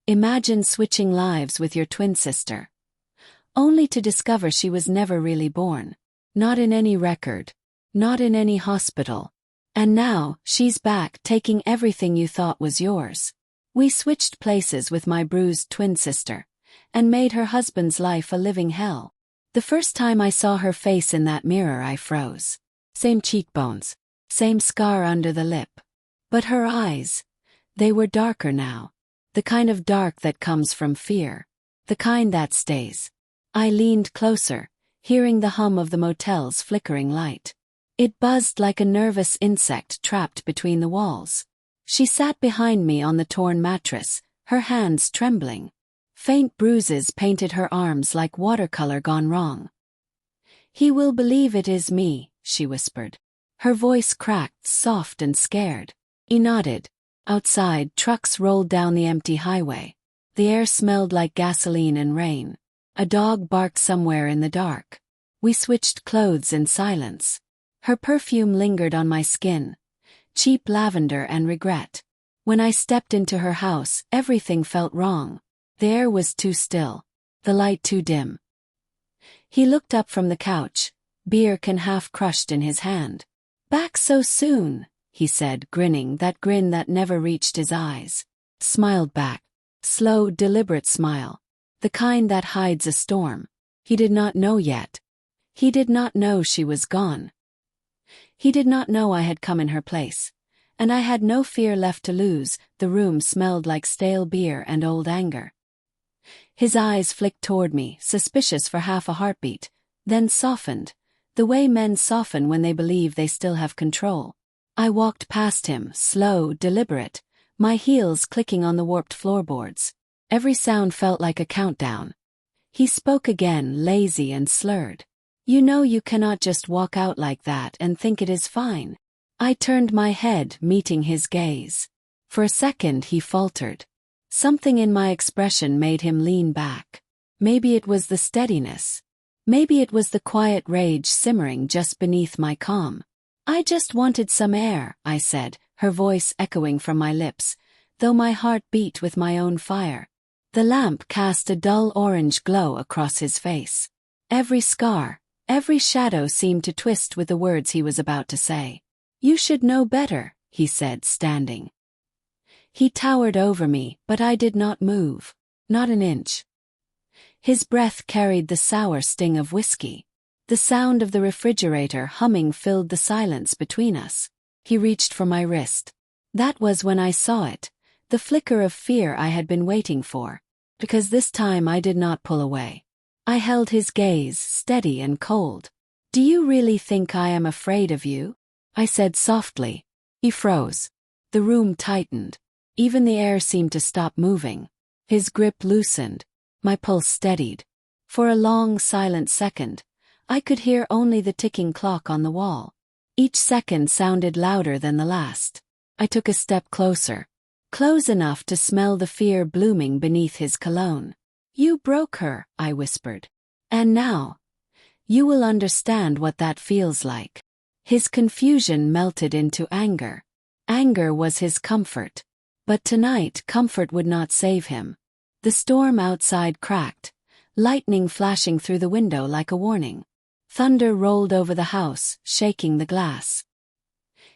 Imagine switching lives with your twin sister, only to discover she was never really born. Not in any record. Not in any hospital. And now, she's back taking everything you thought was yours. We switched places with my bruised twin sister, and made her husband's life a living hell. The first time I saw her face in that mirror I froze. Same cheekbones. Same scar under the lip. But her eyes, they were darker now. The kind of dark that comes from fear. The kind that stays. I leaned closer, hearing the hum of the motel's flickering light. It buzzed like a nervous insect trapped between the walls. She sat behind me on the torn mattress, her hands trembling. Faint bruises painted her arms like watercolor gone wrong. "He will believe it is me," she whispered. Her voice cracked, soft and scared. He nodded. Outside, trucks rolled down the empty highway. The air smelled like gasoline and rain. A dog barked somewhere in the dark. We switched clothes in silence. Her perfume lingered on my skin. Cheap lavender and regret. When I stepped into her house, everything felt wrong. The air was too still. The light too dim. He looked up from the couch, beer can half crushed in his hand. "Back so soon," he said, grinning, that grin that never reached his eyes. Smiled back. Slow, deliberate smile. The kind that hides a storm. He did not know yet. He did not know she was gone. He did not know I had come in her place. And I had no fear left to lose. The room smelled like stale beer and old anger. His eyes flicked toward me, suspicious for half a heartbeat, then softened, the way men soften when they believe they still have control. I walked past him, slow, deliberate, my heels clicking on the warped floorboards. Every sound felt like a countdown. He spoke again, lazy and slurred. "You know you cannot just walk out like that and think it is fine." I turned my head, meeting his gaze. For a second he faltered. Something in my expression made him lean back. Maybe it was the steadiness. Maybe it was the quiet rage simmering just beneath my calm. "I just wanted some air," I said, her voice echoing from my lips, though my heart beat with my own fire. The lamp cast a dull orange glow across his face. Every scar, every shadow seemed to twist with the words he was about to say. "You should know better," he said, standing. He towered over me, but I did not move. Not an inch. His breath carried the sour sting of whiskey. The sound of the refrigerator humming filled the silence between us. He reached for my wrist. That was when I saw it, the flicker of fear I had been waiting for. Because this time I did not pull away. I held his gaze, steady and cold. "Do you really think I am afraid of you?" I said softly. He froze. The room tightened. Even the air seemed to stop moving. His grip loosened. My pulse steadied. For a long, silent second, I could hear only the ticking clock on the wall. Each second sounded louder than the last. I took a step closer. Close enough to smell the fear blooming beneath his cologne. "You broke her," I whispered. "And now, you will understand what that feels like." His confusion melted into anger. Anger was his comfort. But tonight comfort would not save him. The storm outside cracked, lightning flashing through the window like a warning. Thunder rolled over the house, shaking the glass.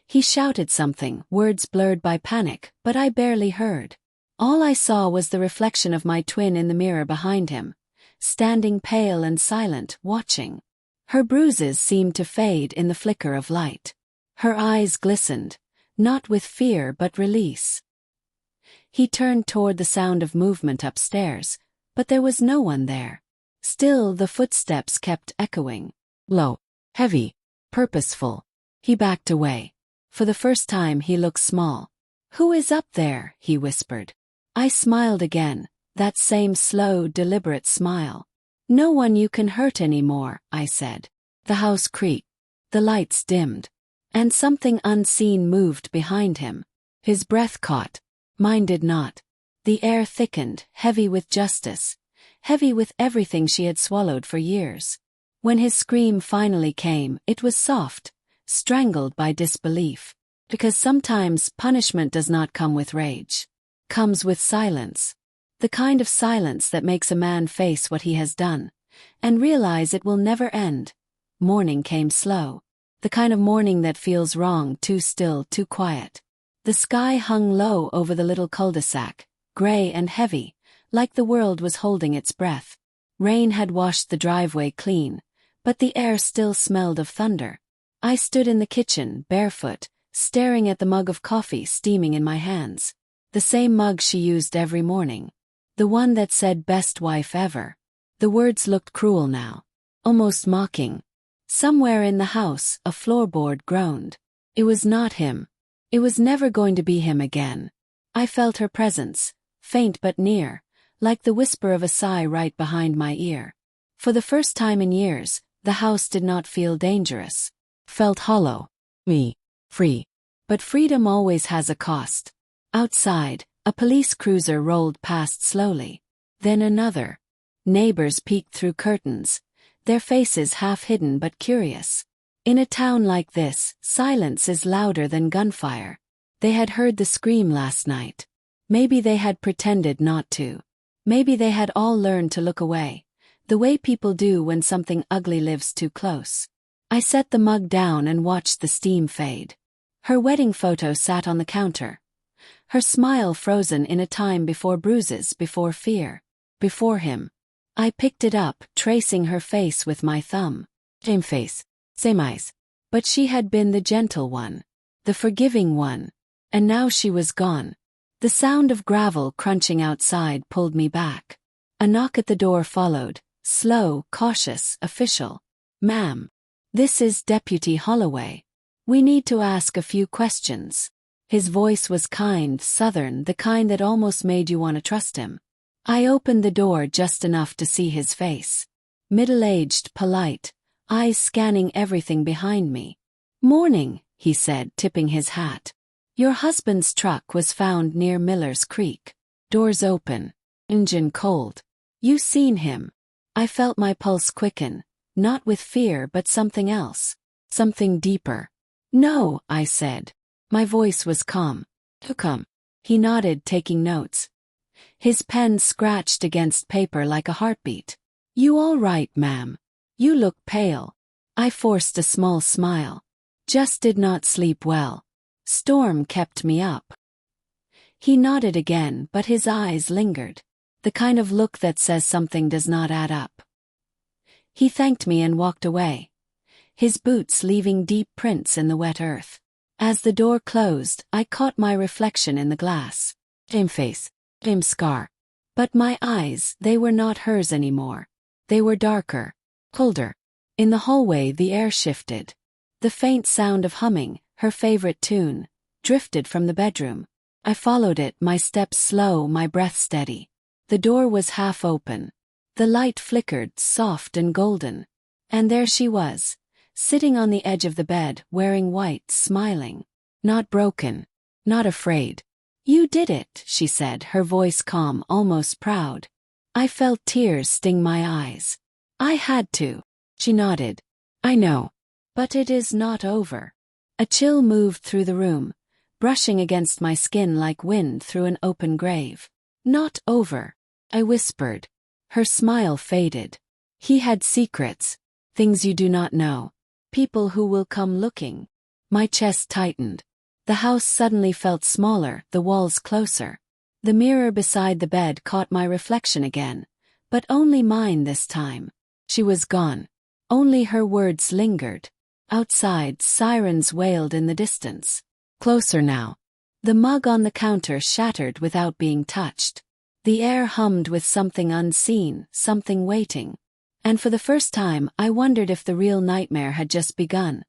He shouted something, words blurred by panic, but I barely heard. All I saw was the reflection of my twin in the mirror behind him, standing pale and silent, watching. Her bruises seemed to fade in the flicker of light. Her eyes glistened, not with fear but release. He turned toward the sound of movement upstairs, but there was no one there. Still, the footsteps kept echoing. Low, heavy, purposeful. He backed away. For the first time he looked small. "Who is up there?" he whispered. I smiled again, that same slow, deliberate smile. "No one you can hurt anymore," I said. The house creaked. The lights dimmed. And something unseen moved behind him. His breath caught. Mine did not. The air thickened, heavy with justice, heavy with everything she had swallowed for years. When his scream finally came, it was soft, strangled by disbelief. Because sometimes punishment does not come with rage. Comes with silence. The kind of silence that makes a man face what he has done, and realize it will never end. Morning came slow. The kind of morning that feels wrong, too still, too quiet. The sky hung low over the little cul-de-sac, gray and heavy, like the world was holding its breath. Rain had washed the driveway clean, but the air still smelled of thunder. I stood in the kitchen, barefoot, staring at the mug of coffee steaming in my hands. The same mug she used every morning. The one that said "best wife ever." The words looked cruel now, almost mocking. Somewhere in the house, a floorboard groaned. It was not him. It was never going to be him again. I felt her presence, faint but near, like the whisper of a sigh right behind my ear. For the first time in years, the house did not feel dangerous. Felt hollow. Free. But freedom always has a cost. Outside, a police cruiser rolled past slowly. Then another. Neighbors peeked through curtains, their faces half hidden but curious. In a town like this, silence is louder than gunfire. They had heard the scream last night. Maybe they had pretended not to. Maybe they had all learned to look away, the way people do when something ugly lives too close. I set the mug down and watched the steam fade. Her wedding photo sat on the counter. Her smile frozen in a time before bruises, before fear. Before him. I picked it up, tracing her face with my thumb. Same face. Same eyes. But she had been the gentle one. The forgiving one. And now she was gone. The sound of gravel crunching outside pulled me back. A knock at the door followed, slow, cautious, official. "Ma'am. This is Deputy Holloway. We need to ask a few questions." His voice was kind, southern, the kind that almost made you want to trust him. I opened the door just enough to see his face. Middle-aged, polite, eyes scanning everything behind me. "Morning," he said, tipping his hat. "Your husband's truck was found near Miller's Creek. Doors open. Engine cold. You seen him?" I felt my pulse quicken, not with fear but something else. Something deeper. "No," I said. My voice was calm. "Come." He nodded, taking notes. His pen scratched against paper like a heartbeat. "You all right, ma'am? You look pale." I forced a small smile. "Just did not sleep well. Storm kept me up." He nodded again, but his eyes lingered. The kind of look that says something does not add up. He thanked me and walked away, his boots leaving deep prints in the wet earth. As the door closed, I caught my reflection in the glass. Same face, same scar. But my eyes, they were not hers anymore. They were darker, colder. In the hallway the air shifted. The faint sound of humming, her favorite tune, drifted from the bedroom. I followed it, my steps slow, my breath steady. The door was half open. The light flickered, soft and golden. And there she was, sitting on the edge of the bed, wearing white, smiling. Not broken. Not afraid. "You did it," she said, her voice calm, almost proud. I felt tears sting my eyes. "I had to." She nodded. "I know. But it is not over." A chill moved through the room, brushing against my skin like wind through an open grave. "Not over," I whispered. Her smile faded. "He had secrets. Things you do not know. People who will come looking." My chest tightened. The house suddenly felt smaller, the walls closer. The mirror beside the bed caught my reflection again, but only mine this time. She was gone. Only her words lingered. Outside, sirens wailed in the distance. Closer now. The mug on the counter shattered without being touched. The air hummed with something unseen, something waiting. And for the first time, I wondered if the real nightmare had just begun.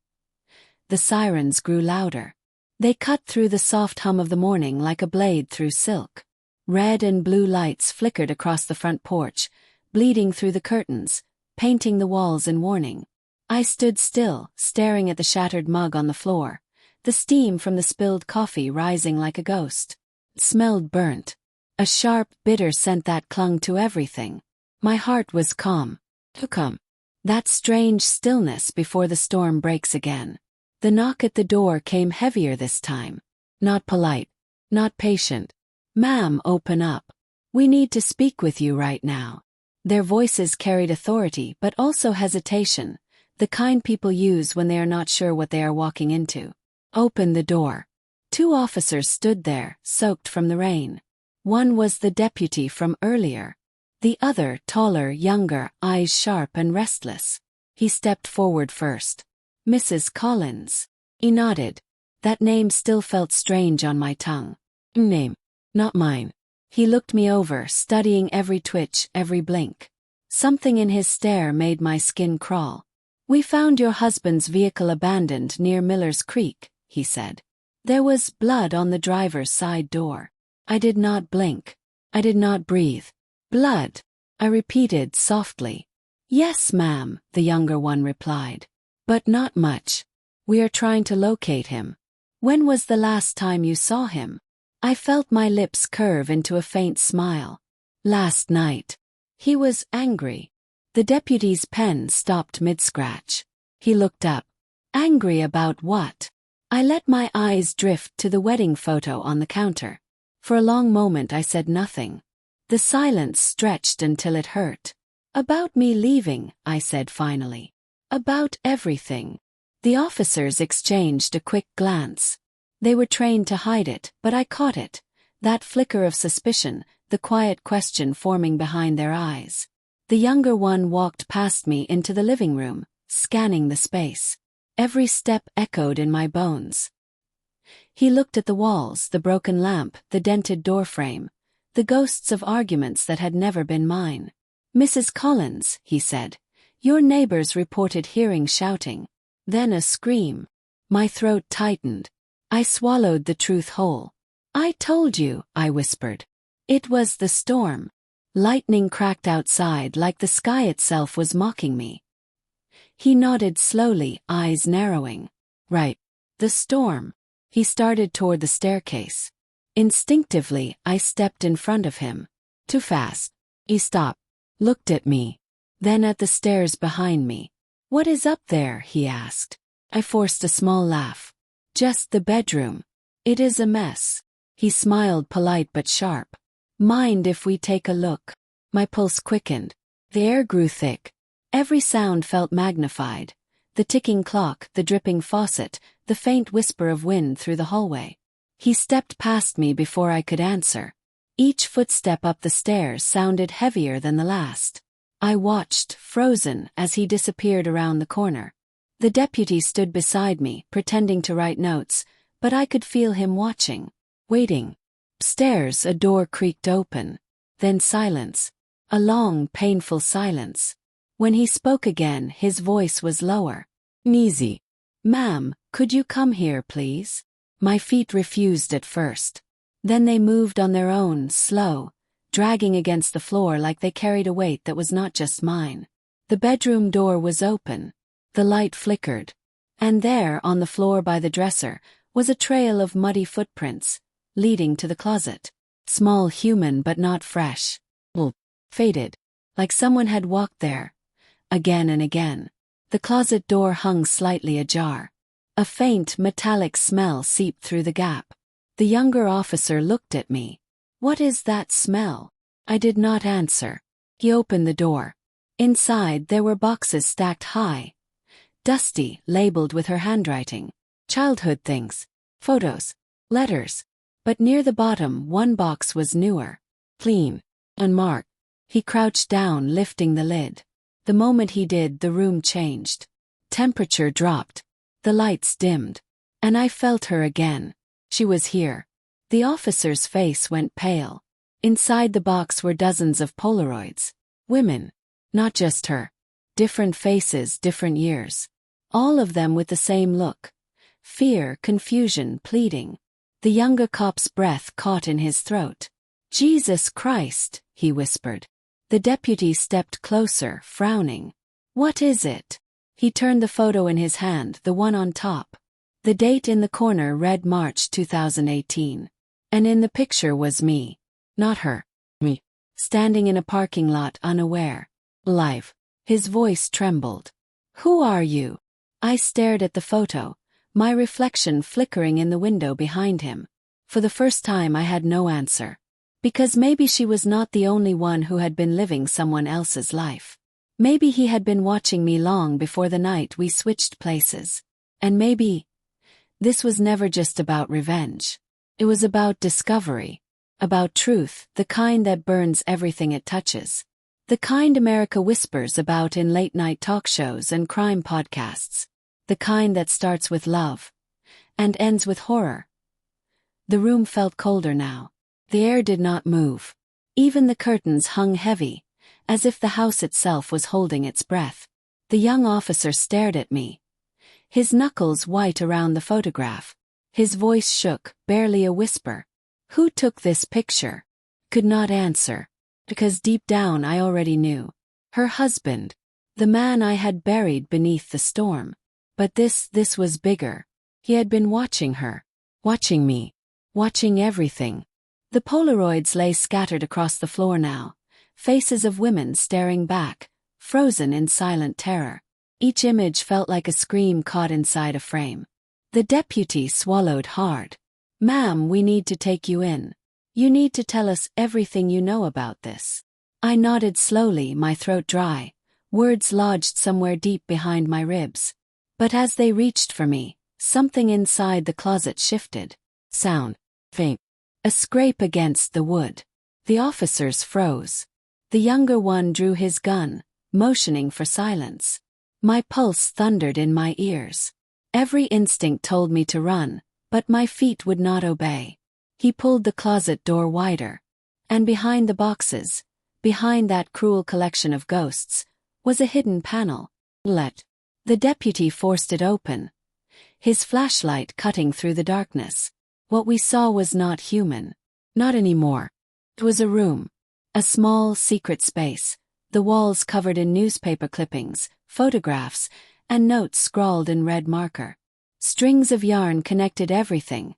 The sirens grew louder. They cut through the soft hum of the morning like a blade through silk. Red and blue lights flickered across the front porch, bleeding through the curtains, painting the walls in warning. I stood still, staring at the shattered mug on the floor, the steam from the spilled coffee rising like a ghost. It smelled burnt. A sharp, bitter scent that clung to everything. My heart was calm. Come. That strange stillness before the storm breaks again. The knock at the door came heavier this time. Not polite. Not patient. "Ma'am, open up. We need to speak with you right now. Their voices carried authority but also hesitation, the kind people use when they are not sure what they are walking into. Open the door. 2 officers stood there, soaked from the rain. One was the deputy from earlier. The other, taller, younger, eyes sharp and restless. He stepped forward first. Mrs. Collins. He nodded. That name still felt strange on my tongue. Name. Not mine. He looked me over, studying every twitch, every blink. Something in his stare made my skin crawl. We found your husband's vehicle abandoned near Miller's Creek, he said. There was blood on the driver's side door. I did not blink. I did not breathe. Blood, I repeated softly. Yes, ma'am, the younger one replied. But not much. We are trying to locate him. When was the last time you saw him? I felt my lips curve into a faint smile. Last night. He was angry. The deputy's pen stopped mid-scratch. He looked up. Angry about what? I let my eyes drift to the wedding photo on the counter. For a long moment I said nothing. The silence stretched until it hurt. About me leaving, I said finally. About everything. The officers exchanged a quick glance. They were trained to hide it, but I caught it. That flicker of suspicion, the quiet question forming behind their eyes. The younger one walked past me into the living room, scanning the space. Every step echoed in my bones. He looked at the walls, the broken lamp, the dented doorframe, the ghosts of arguments that had never been mine. Mrs. Collins, he said, your neighbors reported hearing shouting. Then a scream. My throat tightened. I swallowed the truth whole. I told you, I whispered. It was the storm. Lightning cracked outside like the sky itself was mocking me. He nodded slowly, eyes narrowing. Right. The storm. He started toward the staircase. Instinctively, I stepped in front of him. Too fast. He stopped. Looked at me. Then at the stairs behind me. What is up there? He asked. I forced a small laugh. Just the bedroom. It is a mess. He smiled, polite but sharp. Mind if we take a look? My pulse quickened. The air grew thick. Every sound felt magnified. The ticking clock, the dripping faucet, the faint whisper of wind through the hallway. He stepped past me before I could answer. Each footstep up the stairs sounded heavier than the last. I watched, frozen, as he disappeared around the corner. The deputy stood beside me, pretending to write notes, but I could feel him watching, waiting. Upstairs, a door creaked open. Then silence. A long, painful silence. When he spoke again, his voice was lower. Easy. Ma'am, could you come here, please? My feet refused at first. Then they moved on their own, slow, dragging against the floor like they carried a weight that was not just mine. The bedroom door was open. The light flickered. And there, on the floor by the dresser, was a trail of muddy footprints, leading to the closet. Small, human but not fresh. Faded. Like someone had walked there. Again and again. The closet door hung slightly ajar. A faint, metallic smell seeped through the gap. The younger officer looked at me. What is that smell? I did not answer. He opened the door. Inside there were boxes stacked high. Dusty, labeled with her handwriting. Childhood things. Photos. Letters. But near the bottom, one box was newer. Clean. Unmarked. He crouched down, lifting the lid. The moment he did, the room changed. Temperature dropped. The lights dimmed. And I felt her again. She was here. The officer's face went pale. Inside the box were dozens of Polaroids. Women. Not just her. Different faces, different years. All of them with the same look. Fear, confusion, pleading. The younger cop's breath caught in his throat. Jesus Christ, he whispered. The deputy stepped closer, frowning. What is it? He turned the photo in his hand, the one on top. The date in the corner read March 2018. And in the picture was me. Not her. Me. Standing in a parking lot, unaware. Alive. His voice trembled. Who are you? I stared at the photo, my reflection flickering in the window behind him. For the first time I had no answer. Because maybe she was not the only one who had been living someone else's life. Maybe he had been watching me long before the night we switched places. And maybe this was never just about revenge. It was about discovery. About truth, the kind that burns everything it touches. The kind America whispers about in late-night talk shows and crime podcasts. The kind that starts with love and ends with horror. The room felt colder now. The air did not move. Even the curtains hung heavy, as if the house itself was holding its breath. The young officer stared at me, his knuckles white around the photograph. His voice shook, barely a whisper. Who took this picture? Could not answer, because deep down I already knew. Her husband. The man I had buried beneath the storm. But this was bigger. He had been watching her. Watching me. Watching everything. The Polaroids lay scattered across the floor now. Faces of women staring back, frozen in silent terror. Each image felt like a scream caught inside a frame. The deputy swallowed hard. "Ma'am, we need to take you in. You need to tell us everything you know about this." I nodded slowly, my throat dry, words lodged somewhere deep behind my ribs. But as they reached for me, something inside the closet shifted. Sound. Faint. A scrape against the wood. The officers froze. The younger one drew his gun, motioning for silence. My pulse thundered in my ears. Every instinct told me to run, but my feet would not obey. He pulled the closet door wider. And behind the boxes, behind that cruel collection of ghosts, was a hidden panel. Let. The deputy forced it open, his flashlight cutting through the darkness. What we saw was not human. Not anymore. It was a room. A small, secret space, the walls covered in newspaper clippings, photographs, and notes scrawled in red marker. Strings of yarn connected everything.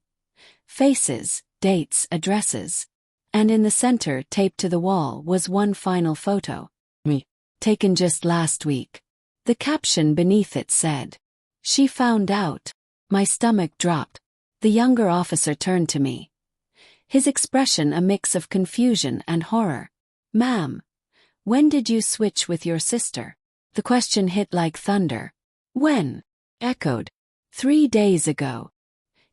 Faces, dates, addresses. And in the center, taped to the wall, was one final photo. Me. Taken just last week. The caption beneath it said, "She found out." My stomach dropped. The younger officer turned to me. His expression a mix of confusion and horror. "Ma'am, when did you switch with your sister?" The question hit like thunder. "When?" Echoed. 3 days ago."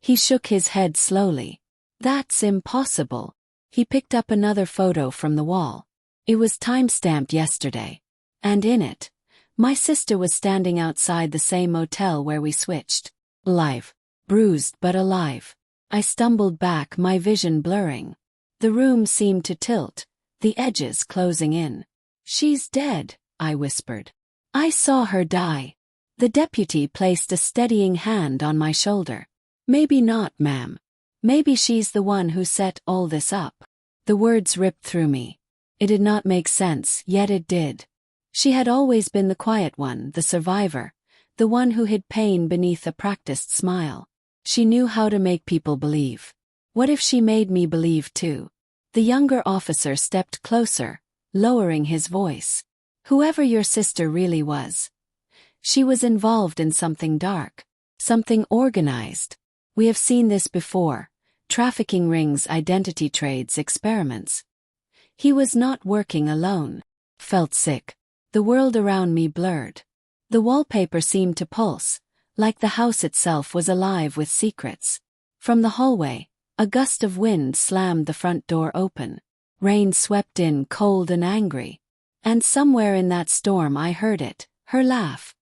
He shook his head slowly. "That's impossible." He picked up another photo from the wall. It was time-stamped yesterday. And in it, my sister was standing outside the same motel where we switched. Alive. Bruised but alive. I stumbled back, my vision blurring. The room seemed to tilt, the edges closing in. "She's dead," I whispered. "I saw her die." The deputy placed a steadying hand on my shoulder. "Maybe not, ma'am. Maybe she's the one who set all this up." The words ripped through me. It did not make sense, yet it did. She had always been the quiet one, the survivor, the one who hid pain beneath a practiced smile. She knew how to make people believe. What if she made me believe too? The younger officer stepped closer, lowering his voice. "Whoever your sister really was, she was involved in something dark, something organized. We have seen this before. Trafficking rings, identity trades, experiments. He was not working alone." Felt sick. The world around me blurred. The wallpaper seemed to pulse, like the house itself was alive with secrets. From the hallway, a gust of wind slammed the front door open. Rain swept in, cold and angry. And somewhere in that storm I heard it, her laugh.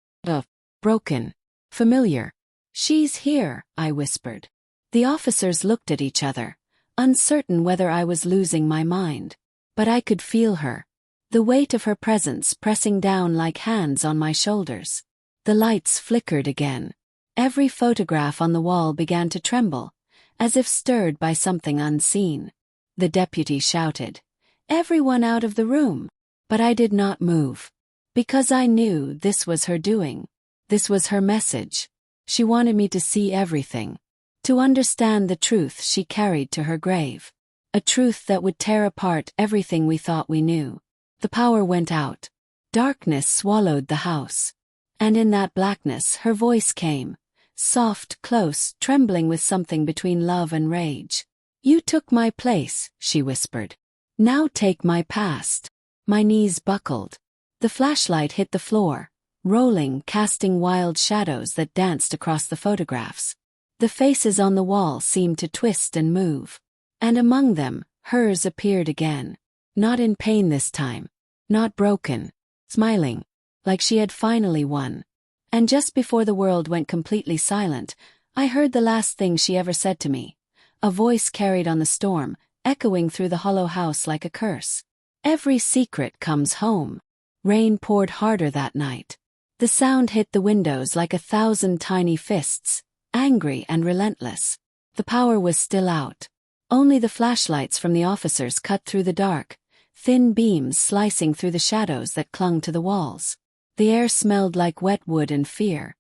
Broken. Familiar. "She's here," I whispered. The officers looked at each other, uncertain whether I was losing my mind. But I could feel her. The weight of her presence pressing down like hands on my shoulders. The lights flickered again. Every photograph on the wall began to tremble, as if stirred by something unseen. The deputy shouted, "Everyone out of the room!" But I did not move. Because I knew this was her doing. This was her message. She wanted me to see everything. To understand the truth she carried to her grave. A truth that would tear apart everything we thought we knew. The power went out. Darkness swallowed the house. And in that blackness her voice came, soft, close, trembling with something between love and rage. "You took my place," she whispered. Now take my past. My knees buckled. The flashlight hit the floor, rolling, casting wild shadows that danced across the photographs. The faces on the wall seemed to twist and move. And among them, hers appeared again. Not in pain this time. Not broken. Smiling. Like she had finally won. And just before the world went completely silent, I heard the last thing she ever said to me. A voice carried on the storm, echoing through the hollow house like a curse. Every secret comes home. Rain poured harder that night. The sound hit the windows like 1,000 tiny fists, angry and relentless. The power was still out. Only the flashlights from the officers cut through the dark, thin beams slicing through the shadows that clung to the walls. The air smelled like wet wood and fear.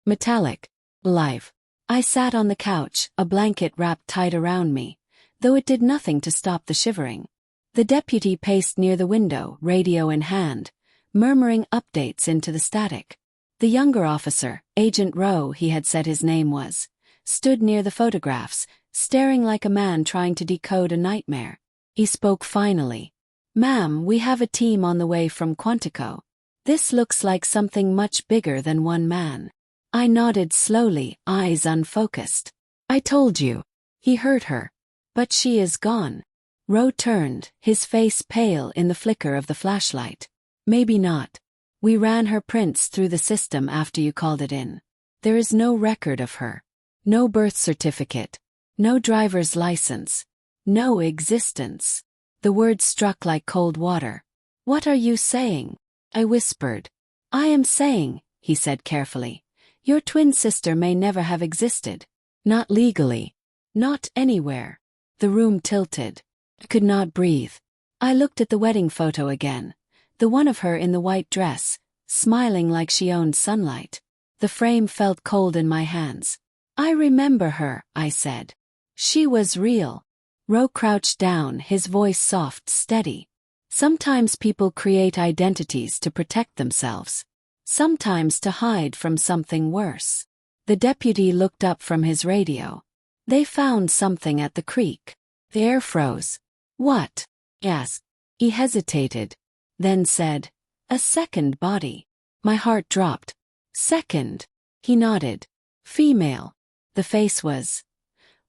Metallic. Alive. I sat on the couch, a blanket wrapped tight around me, though it did nothing to stop the shivering. The deputy paced near the window, radio in hand, murmuring updates into the static. The younger officer, Agent Rowe he had said his name was, stood near the photographs, staring like a man trying to decode a nightmare. He spoke finally. "Ma'am, we have a team on the way from Quantico. This looks like something much bigger than one man." I nodded slowly, eyes unfocused. "I told you." He heard her. "But she is gone." Rowe turned, his face pale in the flicker of the flashlight. "Maybe not. We ran her prints through the system after you called it in. There is no record of her. No birth certificate. No driver's license. No existence." The words struck like cold water. "What are you saying?" I whispered. "I am saying," he said carefully, "your twin sister may never have existed. Not legally. Not anywhere." The room tilted. I could not breathe. I looked at the wedding photo again, the one of her in the white dress, smiling like she owned sunlight. The frame felt cold in my hands. "I remember her," I said. "She was real." Rowe crouched down, his voice soft, steady. "Sometimes people create identities to protect themselves. Sometimes to hide from something worse." The deputy looked up from his radio. "They found something at the creek." The air froze. "What?" he asked. He hesitated, then said, "A second body." My heart dropped. "Second?" He nodded. "Female." The face was,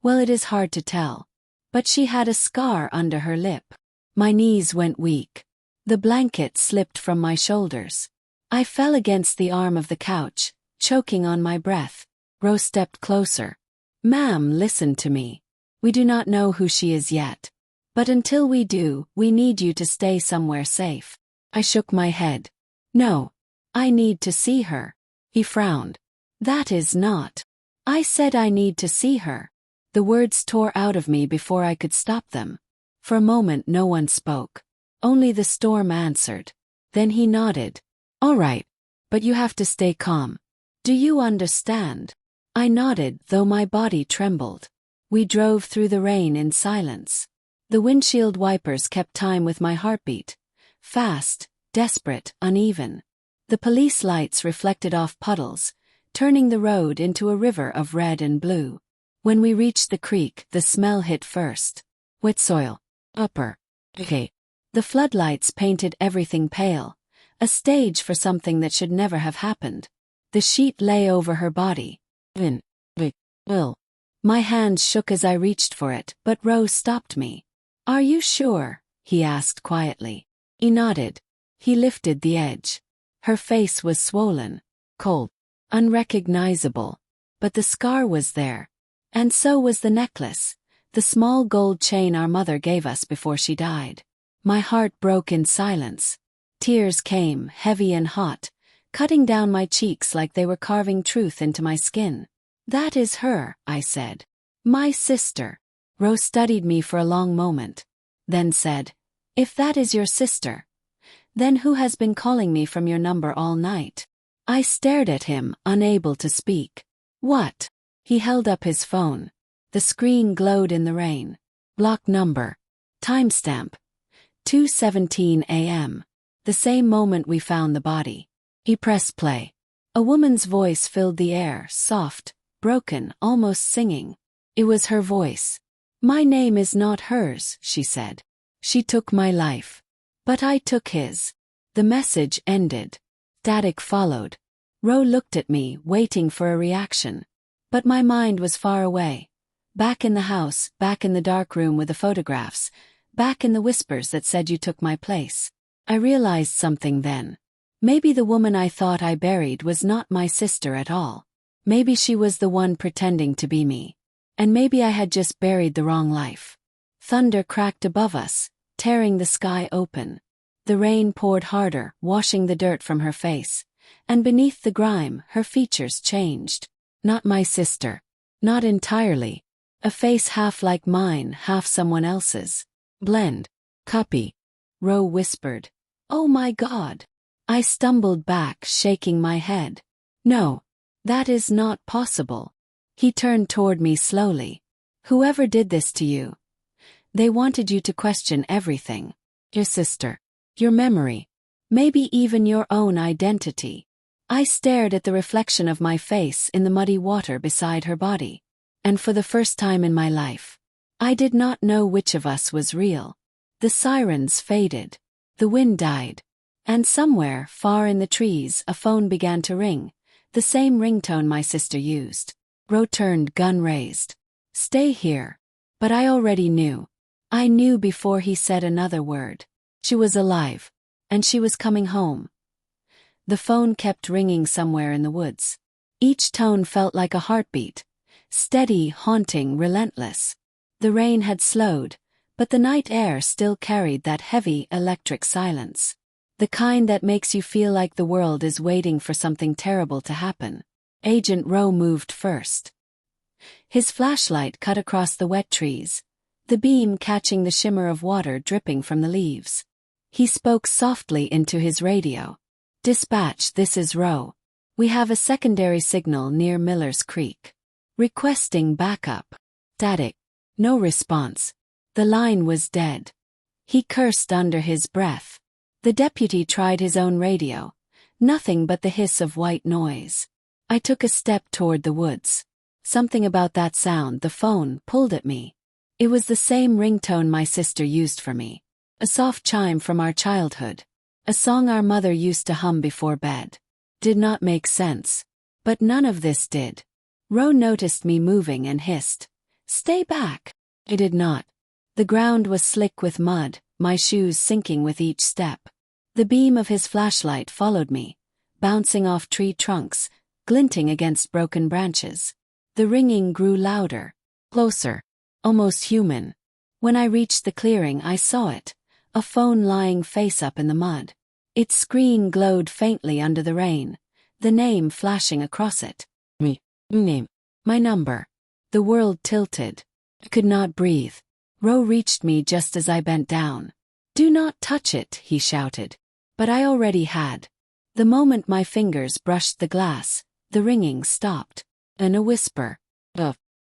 well, it is hard to tell. But she had a scar under her lip. My knees went weak. The blanket slipped from my shoulders. I fell against the arm of the couch, choking on my breath. Rowe stepped closer. "Ma'am, listen to me. We do not know who she is yet. But until we do, we need you to stay somewhere safe." I shook my head. "No. I need to see her." He frowned. "That is not." I said I need to see her. The words tore out of me before I could stop them. For a moment no one spoke. Only the storm answered. Then he nodded. "All right. But you have to stay calm. Do you understand?" I nodded, though my body trembled. We drove through the rain in silence. The windshield wipers kept time with my heartbeat. Fast, desperate, uneven. The police lights reflected off puddles, turning the road into a river of red and blue. When we reached the creek, the smell hit first. Wet soil. Upper. Okay. The floodlights painted everything pale. A stage for something that should never have happened. The sheet lay over her body. Will. My hands shook as I reached for it, but Rowe stopped me. "Are you sure?" he asked quietly. He nodded. He lifted the edge. Her face was swollen, cold, unrecognizable. But the scar was there. And so was the necklace, the small gold chain our mother gave us before she died. My heart broke in silence. Tears came, heavy and hot, cutting down my cheeks like they were carving truth into my skin. "That is her," I said. "My sister." Rowe studied me for a long moment, then said, "If that is your sister, then who has been calling me from your number all night?" I stared at him, unable to speak. "What?" He held up his phone. The screen glowed in the rain. Block number. Timestamp. 2:17 a.m. The same moment we found the body. He pressed play. A woman's voice filled the air, soft, broken, almost singing. It was her voice. "My name is not hers," she said. She took my life. But I took his. The message ended. Static followed. Ro looked at me, waiting for a reaction. But my mind was far away. Back in the house, back in the dark room with the photographs, back in the whispers that said you took my place. I realized something then. Maybe the woman I thought I buried was not my sister at all. Maybe she was the one pretending to be me. And maybe I had just buried the wrong life. Thunder cracked above us, tearing the sky open. The rain poured harder, washing the dirt from her face. And beneath the grime, her features changed. Not my sister. Not entirely. A face half like mine, half someone else's. Blend. Copy. Ro whispered. Oh my God. I stumbled back, shaking my head. No. That is not possible. He turned toward me slowly. Whoever did this to you. They wanted you to question everything. Your sister. Your memory. Maybe even your own identity. I stared at the reflection of my face in the muddy water beside her body. And for the first time in my life, I did not know which of us was real. The sirens faded. The wind died. And somewhere, far in the trees, a phone began to ring. The same ringtone my sister used. Ro turned, gun raised. Stay here. But I already knew. I knew before he said another word. She was alive. And she was coming home. The phone kept ringing somewhere in the woods. Each tone felt like a heartbeat. Steady, haunting, relentless. The rain had slowed, but the night air still carried that heavy, electric silence. The kind that makes you feel like the world is waiting for something terrible to happen. Agent Ro moved first. His flashlight cut across the wet trees, the beam catching the shimmer of water dripping from the leaves. He spoke softly into his radio. Dispatch, this is Ro. We have a secondary signal near Miller's Creek. Requesting backup. Static. No response. The line was dead. He cursed under his breath. The deputy tried his own radio. Nothing but the hiss of white noise. I took a step toward the woods. Something about that sound, the phone, pulled at me. It was the same ringtone my sister used for me. A soft chime from our childhood. A song our mother used to hum before bed. Did not make sense. But none of this did. Ro noticed me moving and hissed. Stay back. I did not. The ground was slick with mud, my shoes sinking with each step. The beam of his flashlight followed me, bouncing off tree trunks, glinting against broken branches. The ringing grew louder, closer, almost human. When I reached the clearing, I saw it, a phone lying face up in the mud. Its screen glowed faintly under the rain, the name flashing across it. Me. Name. My number. The world tilted. I could not breathe. Ro reached me just as I bent down. Do not touch it, he shouted. But I already had. The moment my fingers brushed the glass, the ringing stopped. And a whisper.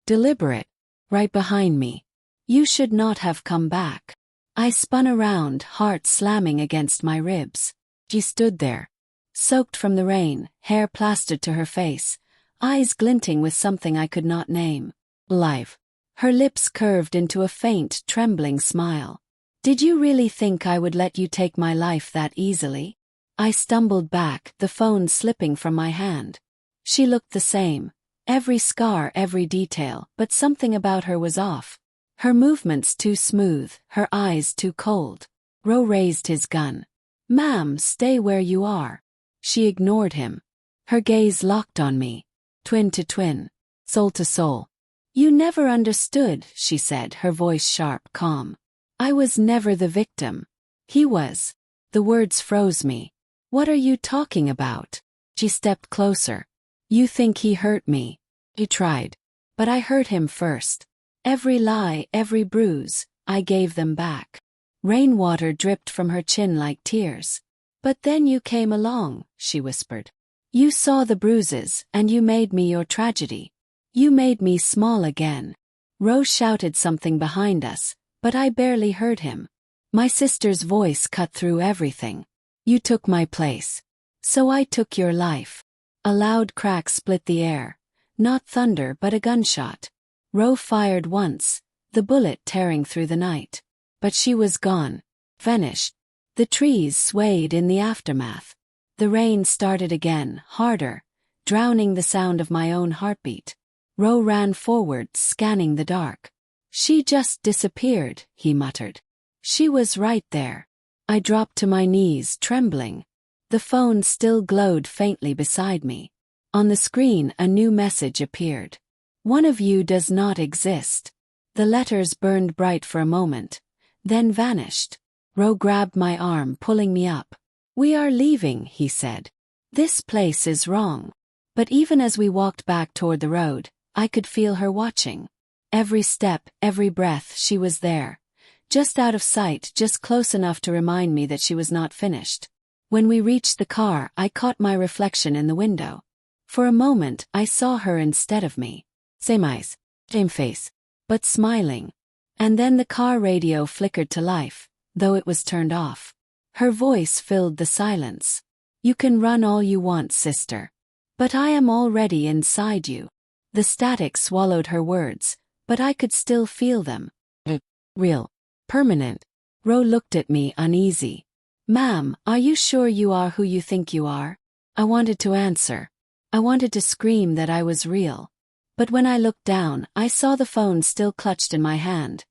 Deliberate. Right behind me. You should not have come back. I spun around, heart slamming against my ribs. She stood there. Soaked from the rain, hair plastered to her face, eyes glinting with something I could not name. Life. Her lips curved into a faint, trembling smile. Did you really think I would let you take my life that easily? I stumbled back, the phone slipping from my hand. She looked the same. Every scar, every detail, but something about her was off. Her movements too smooth, her eyes too cold. Ro raised his gun. Ma'am, stay where you are. She ignored him. Her gaze locked on me. Twin to twin. Soul to soul. You never understood, she said, her voice sharp, calm. I was never the victim. He was. The words froze me. What are you talking about? She stepped closer. You think he hurt me. He tried. But I hurt him first. Every lie, every bruise, I gave them back. Rainwater dripped from her chin like tears. But then you came along, she whispered. You saw the bruises, and you made me your tragedy. You made me small again. Ro shouted something behind us, but I barely heard him. My sister's voice cut through everything. You took my place. So I took your life. A loud crack split the air. Not thunder but a gunshot. Ro fired once, the bullet tearing through the night. But she was gone. Vanished. The trees swayed in the aftermath. The rain started again, harder, drowning the sound of my own heartbeat. Ro ran forward, scanning the dark. She just disappeared, he muttered. She was right there. I dropped to my knees, trembling. The phone still glowed faintly beside me. On the screen, a new message appeared. One of you does not exist. The letters burned bright for a moment, then vanished. Ro grabbed my arm, pulling me up. We are leaving, he said. This place is wrong. But even as we walked back toward the road, I could feel her watching. Every step, every breath, she was there. Just out of sight, just close enough to remind me that she was not finished. When we reached the car, I caught my reflection in the window. For a moment, I saw her instead of me. Same eyes, same face, but smiling. And then the car radio flickered to life, though it was turned off. Her voice filled the silence. You can run all you want, sister. But I am already inside you. The static swallowed her words, but I could still feel them. Real. Permanent. Ro looked at me, uneasy. Ma'am, are you sure you are who you think you are? I wanted to answer. I wanted to scream that I was real. But when I looked down, I saw the phone still clutched in my hand,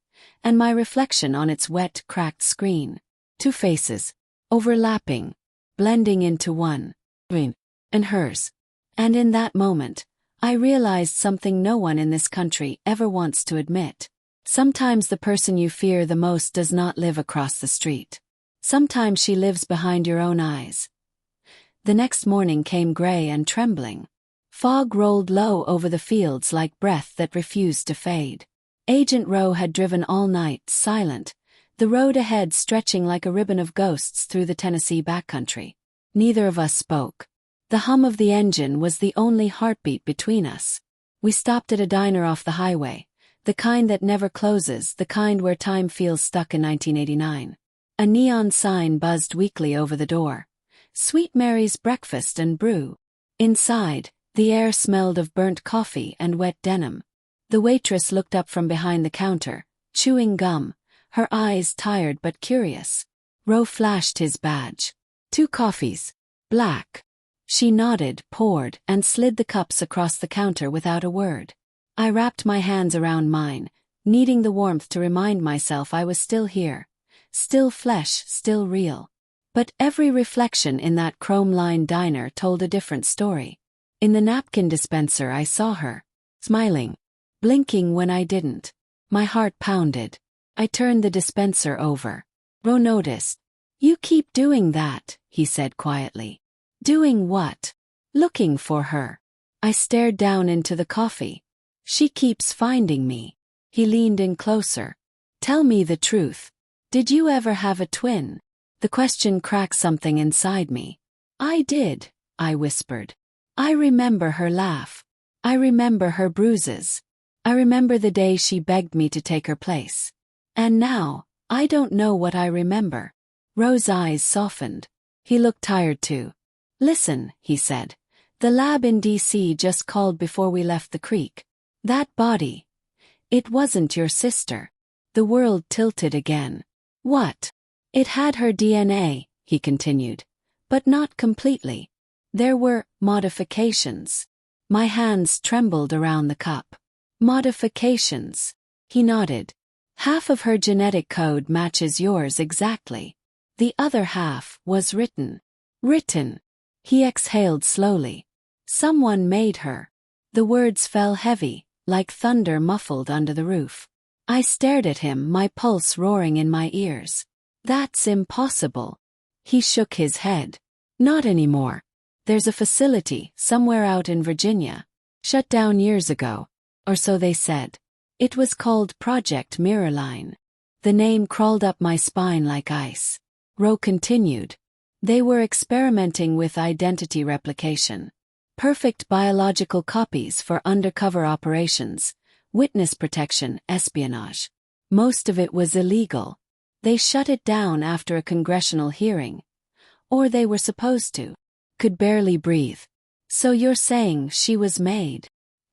and my reflection on its wet, cracked screen. Two faces. Overlapping. Blending into one. Mine. And hers. And in that moment, I realized something no one in this country ever wants to admit. Sometimes the person you fear the most does not live across the street. Sometimes she lives behind your own eyes. The next morning came gray and trembling. Fog rolled low over the fields like breath that refused to fade. Agent Ro had driven all night, silent, the road ahead stretching like a ribbon of ghosts through the Tennessee backcountry. Neither of us spoke. The hum of the engine was the only heartbeat between us. We stopped at a diner off the highway, the kind that never closes, the kind where time feels stuck in 1989. A neon sign buzzed weakly over the door. Sweet Mary's Breakfast and Brew. Inside, the air smelled of burnt coffee and wet denim. The waitress looked up from behind the counter, chewing gum, her eyes tired but curious. Ro flashed his badge. 2 coffees. Black. She nodded, poured, and slid the cups across the counter without a word. I wrapped my hands around mine, needing the warmth to remind myself I was still here. Still flesh, still real. But every reflection in that chrome-lined diner told a different story. In the napkin dispenser I saw her, smiling, blinking when I didn't. My heart pounded. I turned the dispenser over. Ro noticed. You keep doing that, he said quietly. Doing what? Looking for her. I stared down into the coffee. She keeps finding me. He leaned in closer. Tell me the truth. Did you ever have a twin? The question cracked something inside me. I did, I whispered. I remember her laugh. I remember her bruises. I remember the day she begged me to take her place. And now, I don't know what I remember. Ro's eyes softened. He looked tired too. Listen, he said. The lab in D.C. just called before we left the creek. That body. It wasn't your sister. The world tilted again. What? It had her DNA, he continued. But not completely. There were modifications. My hands trembled around the cup. Modifications. He nodded. Half of her genetic code matches yours exactly. The other half was written. Written. He exhaled slowly. Someone made her. The words fell heavy, like thunder muffled under the roof. I stared at him, my pulse roaring in my ears. That's impossible. He shook his head. Not anymore. There's a facility, somewhere out in Virginia. Shut down years ago. Or so they said. It was called Project Mirrorline. The name crawled up my spine like ice. Ro continued. They were experimenting with identity replication. Perfect biological copies for undercover operations, witness protection, espionage. Most of it was illegal. They shut it down after a congressional hearing. Or they were supposed to. Could barely breathe. So you're saying she was made?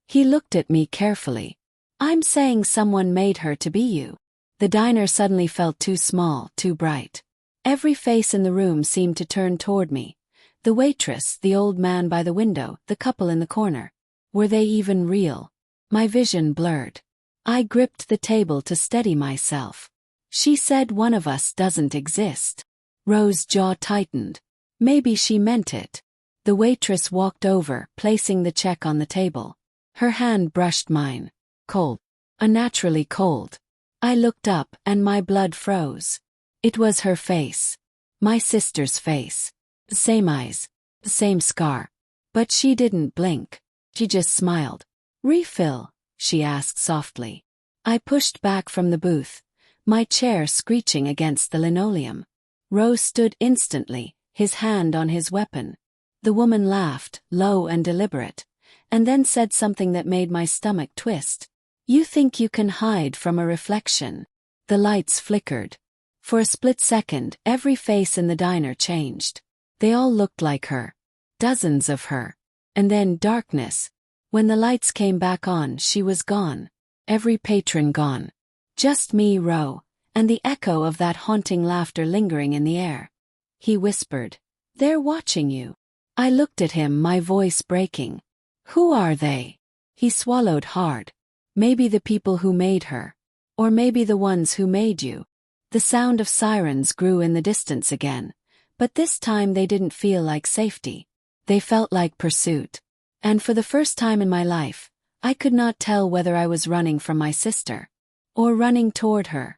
He looked at me carefully. I'm saying someone made her to be you. The diner suddenly felt too small, too bright. Every face in the room seemed to turn toward me. The waitress, the old man by the window, the couple in the corner. Were they even real? My vision blurred. I gripped the table to steady myself. She said one of us doesn't exist. Rose's jaw tightened. Maybe she meant it. The waitress walked over, placing the check on the table. Her hand brushed mine. Cold. Unnaturally cold. I looked up and my blood froze. It was her face. My sister's face. Same eyes. Same scar. But she didn't blink. She just smiled. Refill? She asked softly. I pushed back from the booth, my chair screeching against the linoleum. Rose stood instantly, his hand on his weapon. The woman laughed, low and deliberate, and then said something that made my stomach twist. You think you can hide from a reflection? The lights flickered. For a split second, every face in the diner changed. They all looked like her. Dozens of her. And then darkness. When the lights came back on, she was gone. Every patron gone. Just me, Ro, and the echo of that haunting laughter lingering in the air. He whispered, "They're watching you." I looked at him, my voice breaking. Who are they? He swallowed hard. Maybe the people who made her. Or maybe the ones who made you. The sound of sirens grew in the distance again, but this time they didn't feel like safety. They felt like pursuit. And for the first time in my life, I could not tell whether I was running from my sister or running toward her.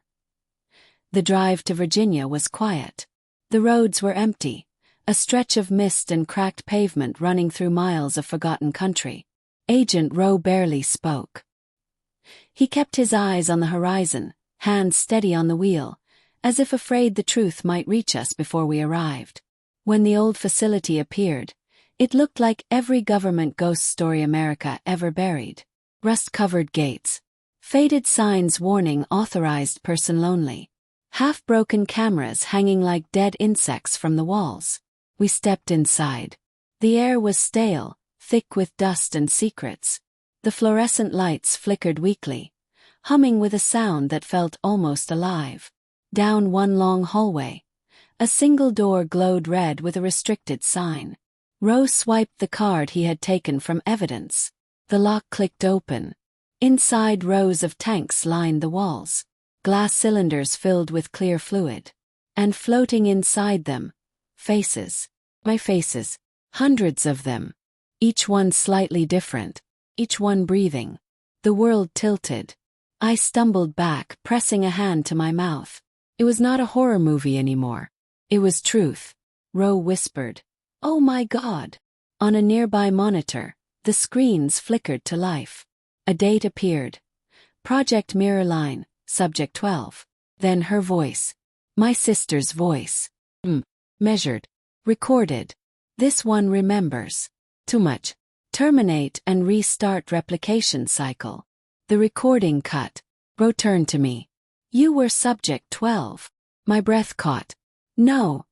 The drive to Virginia was quiet. The roads were empty, a stretch of mist and cracked pavement running through miles of forgotten country. Agent Rowe barely spoke. He kept his eyes on the horizon, hands steady on the wheel, as if afraid the truth might reach us before we arrived. When the old facility appeared, it looked like every government ghost story America ever buried. Rust-covered gates. Faded signs warning authorized person lonely. Half-broken cameras hanging like dead insects from the walls. We stepped inside. The air was stale, thick with dust and secrets. The fluorescent lights flickered weakly, humming with a sound that felt almost alive. Down one long hallway. A single door glowed red with a restricted sign. Rose swiped the card he had taken from evidence. The lock clicked open. Inside, rows of tanks lined the walls. Glass cylinders filled with clear fluid. And floating inside them, faces. My faces. Hundreds of them. Each one slightly different. Each one breathing. The world tilted. I stumbled back, pressing a hand to my mouth. It was not a horror movie anymore. It was truth. Rowe whispered. Oh my God. On a nearby monitor, the screens flickered to life. A date appeared. Project Mirrorline, Subject 12. Then her voice. My sister's voice. Measured. Recorded. This one remembers. Too much. Terminate and restart replication cycle. The recording cut. Rowe turned to me. You were Subject 12. My breath caught. No.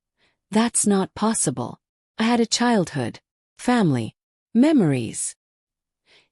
That's not possible. I had a childhood. Family. Memories.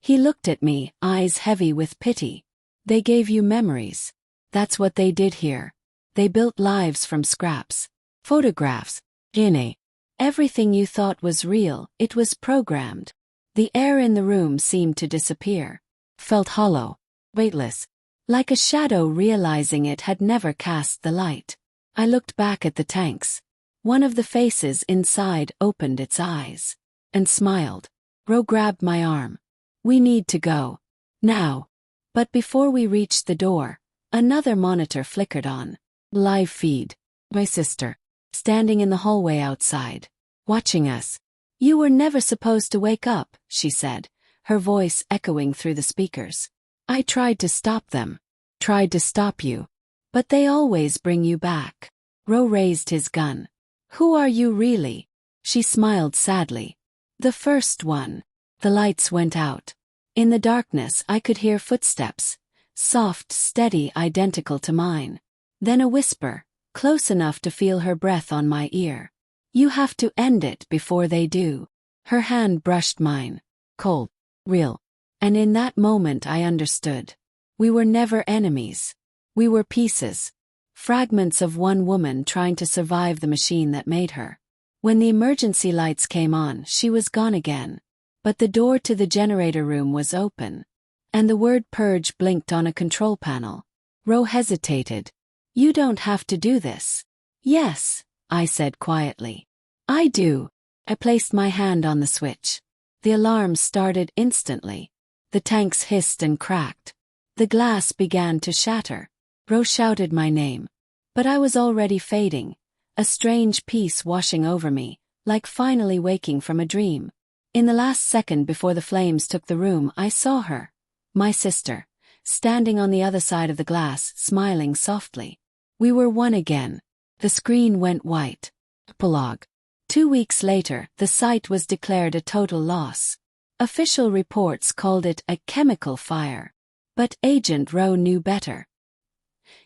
He looked at me, eyes heavy with pity. They gave you memories. That's what they did here. They built lives from scraps. Photographs. DNA. Everything you thought was real, it was programmed. The air in the room seemed to disappear. Felt hollow. Weightless. Like a shadow realizing it had never cast the light. I looked back at the tanks. One of the faces inside opened its eyes. And smiled. Rowe grabbed my arm. We need to go. Now. But before we reached the door, another monitor flickered on. Live feed. My sister. Standing in the hallway outside. Watching us. You were never supposed to wake up, she said, her voice echoing through the speakers. I tried to stop them. Tried to stop you. But they always bring you back. Rowe raised his gun. Who are you really? She smiled sadly. The first one. The lights went out. In the darkness I could hear footsteps. Soft, steady, identical to mine. Then a whisper, close enough to feel her breath on my ear. You have to end it before they do. Her hand brushed mine. Cold. Real. And in that moment I understood. We were never enemies. We were pieces. Fragments of one woman trying to survive the machine that made her. When the emergency lights came on, she was gone again. But the door to the generator room was open. And the word purge blinked on a control panel. Ro hesitated. You don't have to do this. Yes, I said quietly. I do. I placed my hand on the switch. The alarm started instantly. The tanks hissed and cracked. The glass began to shatter. Ro shouted my name. But I was already fading, a strange peace washing over me, like finally waking from a dream. In the last second before the flames took the room, I saw her, my sister, standing on the other side of the glass, smiling softly. We were one again. The screen went white. Epilogue. 2 weeks later, the site was declared a total loss. Official reports called it a chemical fire. But Agent Ro knew better.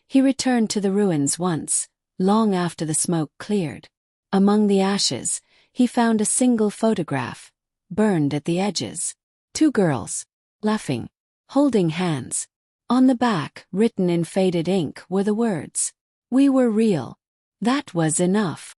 He returned to the ruins once, long after the smoke cleared. Among the ashes, he found a single photograph, burned at the edges. 2 girls, laughing, holding hands. On the back, written in faded ink, were the words, "We were real." That was enough.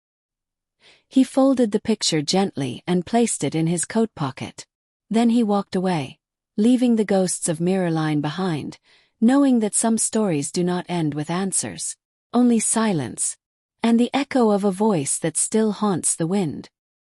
He folded the picture gently and placed it in his coat pocket. Then he walked away, leaving the ghosts of Mirrorline behind, knowing that some stories do not end with answers, only silence, and the echo of a voice that still haunts the wind.